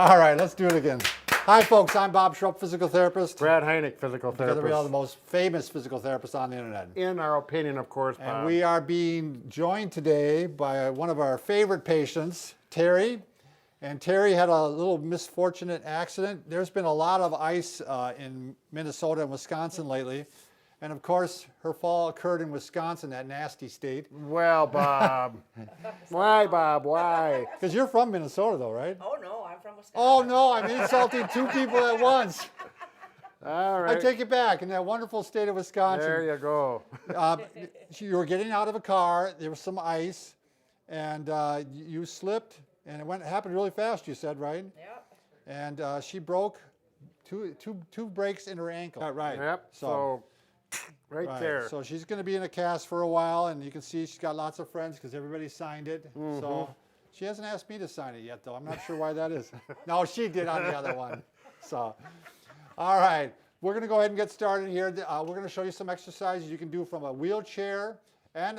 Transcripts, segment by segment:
All right, let's do it again. Hi, folks. I'm Bob Schrupp, physical therapist. Brad Heineck, physical Together we are the therapist. most famous physical therapists on the internet. In our opinion, of course, Bob. And we are being joined today by one of our favorite patients, Terry. And Terry had a little misfortunate accident. There's been a lot of ice in Minnesota and Wisconsin lately. And of course, her fall occurred in Wisconsin, that nasty state. Well, Bob. Why, Bob? Why? Because you're from Minnesota, though, right? Oh no, I'm from Wisconsin. Oh, no, I'm insulting two people at once. All I right. take it back. In that wonderful state of Wisconsin, There you go. you were getting out of a car, there was some ice, and you slipped, and it happened really fast, you said, right? Yep. And she broke two breaks in her ankle. Right. Yep. So, right there. So she's going to be in a cast for a while, and you can see she's got lots of friends because everybody signed it. So she hasn't asked me to sign it yet, though. I'm not sure why that is. No, she did on the other one. So, all right. We're going to go ahead and get started here. We're going to show you some exercises you can do from a wheelchair and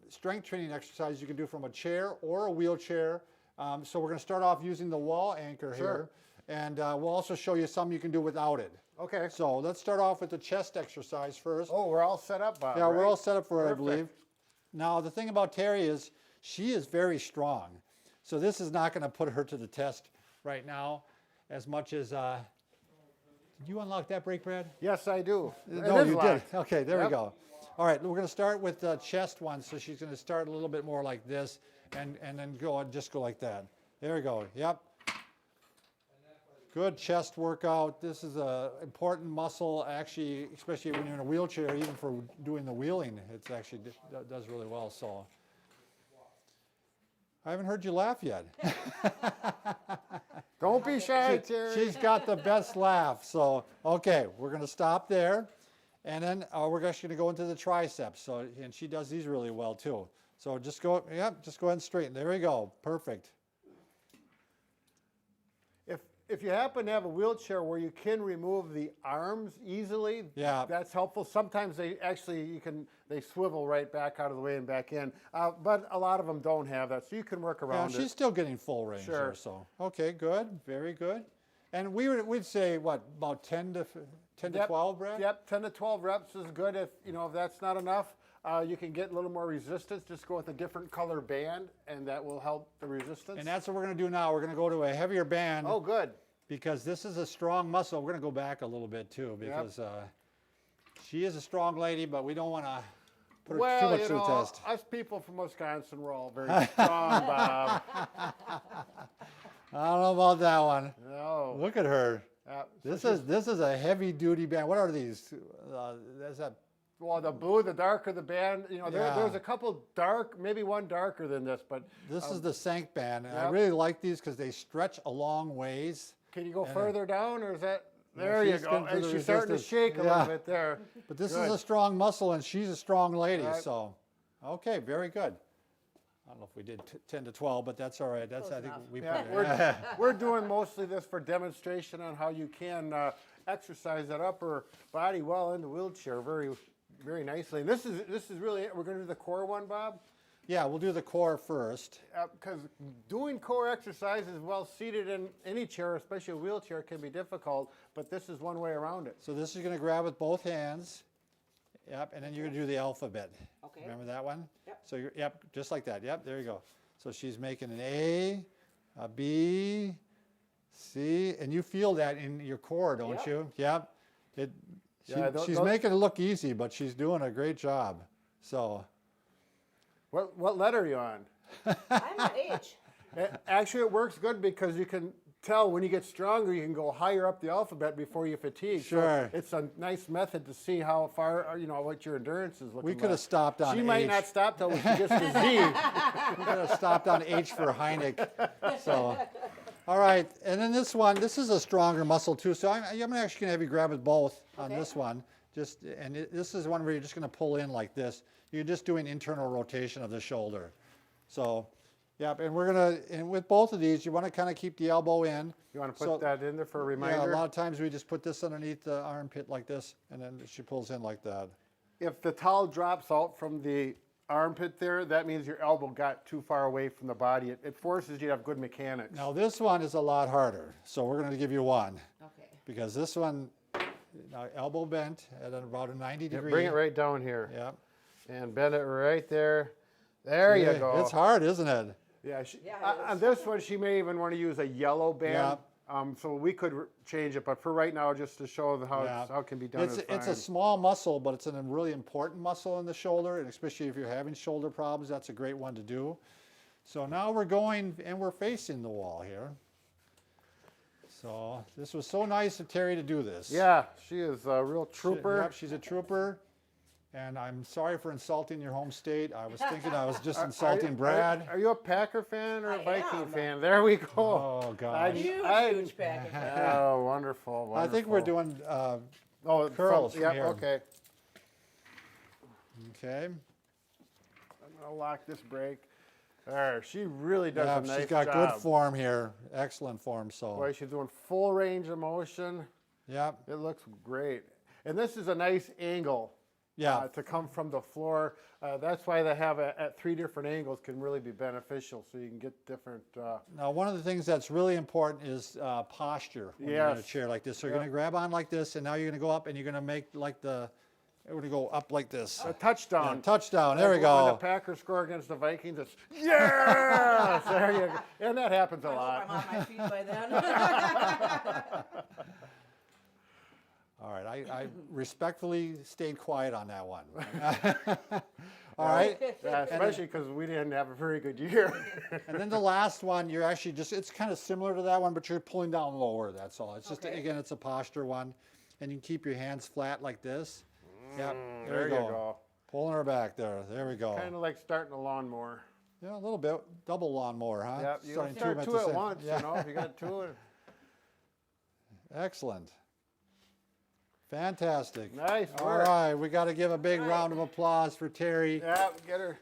strength training exercises you can do from a chair or a wheelchair. So we're going to start off using the wall anchor here. And we'll also show you some you can do without it. Okay. So let's start off with the chest exercise first. Oh, we're all set up, Bob. Yeah, we're right? all set up for it, I Perfect. believe. Now, the thing about Terry is she is very strong. So this is not going to put her to the test right now as much as... did you unlock that brake, Brad? Yes, I do. No, It is you locked. did. Okay, there we Yep. go. All right, we're going to start with the chest one. So she's going to start a little bit more like this and then just go like that. There we go. Yep. Good chest workout. This is an important muscle, actually, especially when you're in a wheelchair, even for doing the wheeling, it's actually does really well. So I haven't heard you laugh yet. Don't be shy, Terry. She's got the best laugh. So, okay, we're going to stop there. And then we're actually going to go into the triceps. So, and she does these really well too. So just go, just go ahead and straighten. There we go. Perfect. If you happen to have a wheelchair where you can remove the arms easily, Yeah. that's helpful. Sometimes they swivel right back out of the way and back in, but a lot of them don't have that, so you can work Yeah, around she's it. still getting full range Sure. there. So, okay, good. Very good. And we'd say, what, about 10 to Yep. 12, Brad? Yep, 10 to 12 reps is good. If that's not enough, you can get a little more resistance. Just go with a different color band, and that will help the resistance. And that's what we're going to do now. We're going to go to a heavier band. Oh, good. Because this is a strong muscle. We're going to go back a little bit too because she is a strong lady, but we don't want to put her too much to the test. Us people from Wisconsin, we're all very strong, Bob. I don't know about that one. No. Look at her. So This is a heavy duty band. What are these? That's a well, the blue, the darker the band. Yeah. There's a couple dark, maybe one darker than this, but this is the Sank band. And I Yep. really like these because they stretch a long ways. can you go further down, or is that? No, There you she's go. getting to And the she's starting to resistance. shake a Yeah. little bit there. But this Good. is a strong muscle, and she's a strong lady. Right. So, okay, very good. I don't know if we did 10 to 12, but that's all right. That's Close I think enough. we Yeah, put it. we're doing mostly this for demonstration on how you can exercise that upper body while in the wheelchair very, very nicely. And this is really it. We're going to do the core one, Bob, Yeah, we'll do the core first. because doing core exercises while seated in any chair, especially a wheelchair, can be difficult. But this is one way around it. So this is going to grab with both hands. Yep, and then you're going to do the alphabet. Okay. Remember that one? Yep. So yep, just like that. Yep, there you go. So she's making an A, a B, C, and you feel that in your core, don't Yep. you? Yep. Yeah, She's making it look easy, but she's doing a great job. So What letter are you on? I'm at H. Actually, it works good because you can tell when you get stronger, you can go higher up the alphabet before you fatigue. Sure. So it's a nice method to see how far, what your endurance is looking we could have like. stopped on She H. might not stop till she gets to Z. We could have stopped on H for Heineck. So, all right, and then this one, this is a stronger muscle too. So I'm actually going to have you grab it both on Okay. this one. This is one where you're just going to pull in like this. You're just doing internal rotation of the shoulder. So, yep, and and with both of these, you want to kind of keep the elbow in. You want to put that in there for a reminder? Yeah, a lot of times we just put this underneath the armpit like this, and then she pulls in like that. If the towel drops out from the armpit there, that means your elbow got too far away from the body. It forces you to have good mechanics. Now this one is a lot harder, so we're going to give you one Okay. because this one, now elbow bent at about a 90 Yeah, degree. bring it right down here. Yep. And bend it right there. There you Yeah, go. It's hard, isn't it? Yeah, Yeah, it on is. this one, she may even want to use a yellow band. Yeah. So we could change it, but for right now, just to show them how, Yeah. how it can be done. It's is a fine. small muscle, but it's a really important muscle in the shoulder, and especially if you're having shoulder problems, that's a great one to do. So now we're going and we're facing the wall here. So this was so nice of Terry to do this. Yeah, she is a real trooper. Yep, she's a trooper. And I'm sorry for insulting your home state. I was thinking I was just insulting Brad. Are you a Packer fan or a I Viking am. fan? There we go. Oh, gosh. Huge Packer fan. Oh, wonderful, wonderful. I think we're doing, oh, curls Yeah, from here. okay. okay. I'm going to lock this brake. There, she really does Yeah, a nice she's got job. good form here. Excellent form, so. Boy, she's doing full range of motion. Yep. It looks great. And this is a nice angle. Yeah. To come from the floor. That's why they have it at 3 different angles can really be beneficial, so you can get different. Now, one of the things that's really important is posture when you're in a Yes. chair like this. So you're Yep. going to grab on like this, and now you're going to go up, and you're going to make like we're going to go up like this. A touchdown. Yeah, touchdown. There we Like When the go. Packers score against the Vikings, it's yes! There you go. And that happens a I lot. hope I'm on my feet by then. All right, I respectfully stayed quiet on that one. All right, Yeah, especially because we didn't have a very good year. and then the last one, you're actually it's kind of similar to that one, but you're pulling down lower, that's all. It's just, Okay. again, it's a posture one. And you can keep your hands flat like this. Yep, There you go. Pulling her back there, there we go. Kind of like starting a lawnmower. Yeah, a little bit, double lawnmower, huh? Yep, you Starting don't start them two the at same- once, Yeah. you know, if you got two. Excellent. Fantastic. Nice All work. right, we got to give a big round of applause for Terry. Yeah, get her.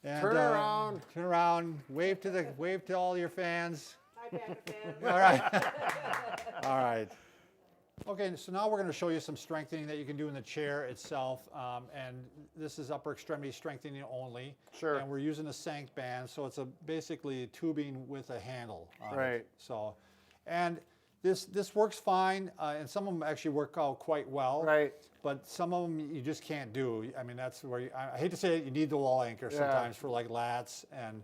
And, Turn around. Turn around. Wave to all your fans. Hi, Packer fan. All right. All right. Okay, so now we're going to show you some strengthening that you can do in the chair itself. And this is upper extremity strengthening only. Sure. And we're using a sank band, so it's basically tubing with a handle on it. Right. So, and this works fine, and some of them actually work out quite well. Right. But some of them you just can't do. I mean, that's where I hate to say it, you need the wall anchor Yeah. sometimes for like lats and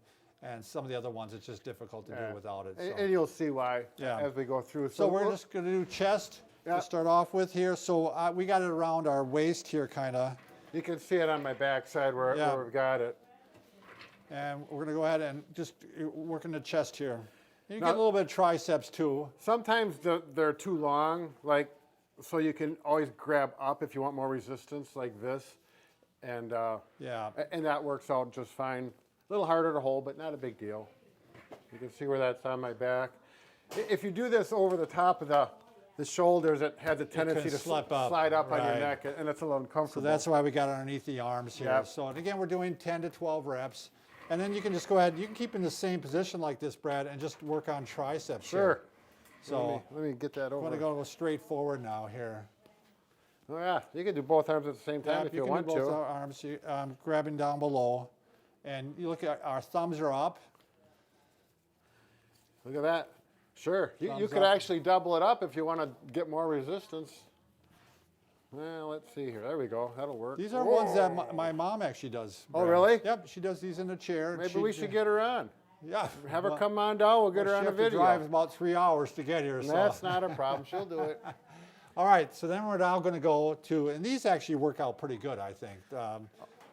some of the other ones it's just difficult to Yeah. do without it. And, So, and you'll see why Yeah. as we go through. so we're we'll- just going to do chest Yeah. to start off with here. So we got it around our waist here, kind of, You can see it on my backside where, Yeah. where we've got it. and we're going to go ahead and just work in the chest here. You Now- get a little bit of triceps too. Sometimes they're too long, like, so you can always grab up if you want more resistance, like this, and Yeah. and that works out just fine. A little harder to hold, but not a big deal. You can see where that's on my back. If you do this over the top of the shoulders, it has a tendency to slip up, slide up on your right. neck, and it's a little So uncomfortable. that's why we got it underneath the arms here. Yep. So and again, we're doing 10 to 12 reps. And then you can just go ahead, you can keep in the same position like this, Brad, and just work on triceps Sure. here. So Let me get that I'm over. going to go straight forward now here. Oh yeah, you can do both arms at the same time Yep, if you can want do both to. our arms, grabbing down below. And you look at our thumbs are up. Look at that. Sure, you Thumbs could up. actually double it up if you want to get more resistance. Well, let's see here. There we go. That'll work. These are ones that my mom actually does. Oh, Brad. really? Yep, she does these in the chair. Maybe we should get her on. Yeah. Have her well, come on down. We'll get her she on a have to video. drive about 3 hours to get here. So. That's not a problem. She'll do it. All right, so then we're now going to go to, and these actually work out pretty good, I think.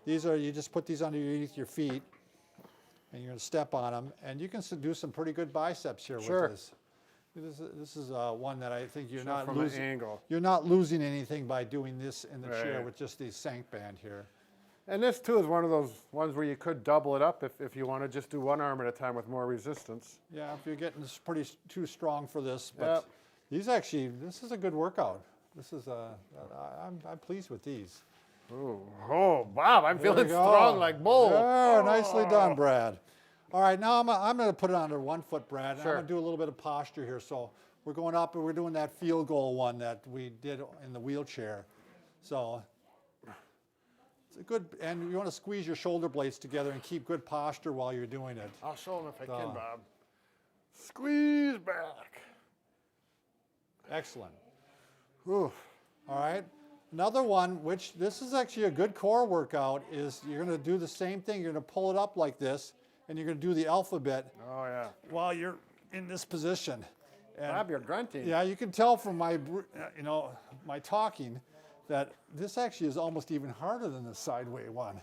These are, you just put these underneath your feet, and you're going to step on them, and you can do some pretty good biceps here Sure. with this. This is one that I think you're So not from losing. an angle. You're not losing anything by doing this in the chair Right. with just the sank band here. And this too is one of those ones where you could double it up if you want to just do one arm at a time with more resistance. Yeah, if you're getting this too strong for this, but Yep. these actually, this is a good workout. This is I'm pleased with these. Ooh. Oh, Bob, I'm There we feeling go. strong like bull. Oh, nicely done, Brad. All right, now I'm going to put it under 1 foot, Brad. And Sure. I'm going to do a little bit of posture here. So we're going up and we're doing that field goal one that we did in the wheelchair. So good, and you want to squeeze your shoulder blades together and keep good posture while you're doing it. I'll show them if I So. can, Bob. Squeeze back. Excellent. Whew. All right. Another one, which this is actually a good core workout, is you're going to do the same thing. You're going to pull it up like this, and you're going to do the alphabet Oh, yeah. while you're in this position. And Bob, you're grunting. yeah, you can tell from my, my talking that this actually is almost even harder than the sideway one,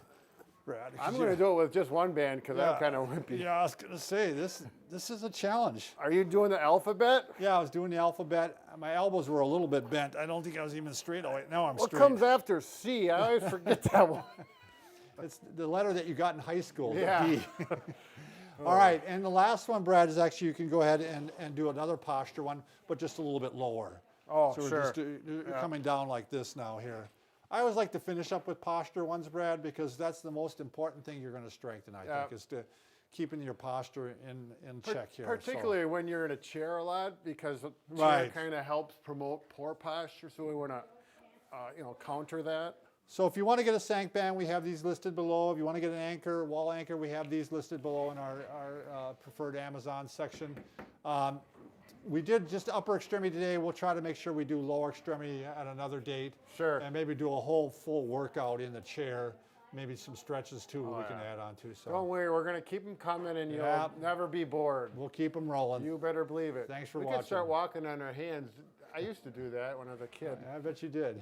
Brad. I'm going to do it with just one band because I'm kind of wimpy. Yeah, I was going to say, this is a challenge. Are you doing the alphabet? Yeah, I was doing the alphabet. My elbows were a little bit bent. I don't think I was even straight. Oh, wait, now I'm What straight. comes after C? I always forget that one. It's the letter that you got in high school, the Yeah. D. All right, and the last one, Brad, is actually you can go ahead and do another posture one, but just a little bit lower. Oh, So we're sure. just coming down like this now here. I always like to finish up with posture ones, Brad, because that's the most important thing you're going to strengthen, I think, is to keeping your posture in check here. Particularly when you're in a chair a lot, because the chair Right. kind of helps promote poor posture. So we want to, counter that. So if you want to get a sank band, we have these listed below. If you want to get an anchor, wall anchor, we have these listed below in our preferred Amazon section. We did just upper extremity today. We'll try to make sure we do lower extremity at another date. Sure. And maybe do a whole full workout in the chair. Maybe some stretches too we can add on to. So Don't worry, we're going to keep them coming and you'll Yeah. never be bored. we'll keep them rolling. You better believe it. Thanks for we watching. can start walking on our hands. I used to do that when I was a kid. I bet you did.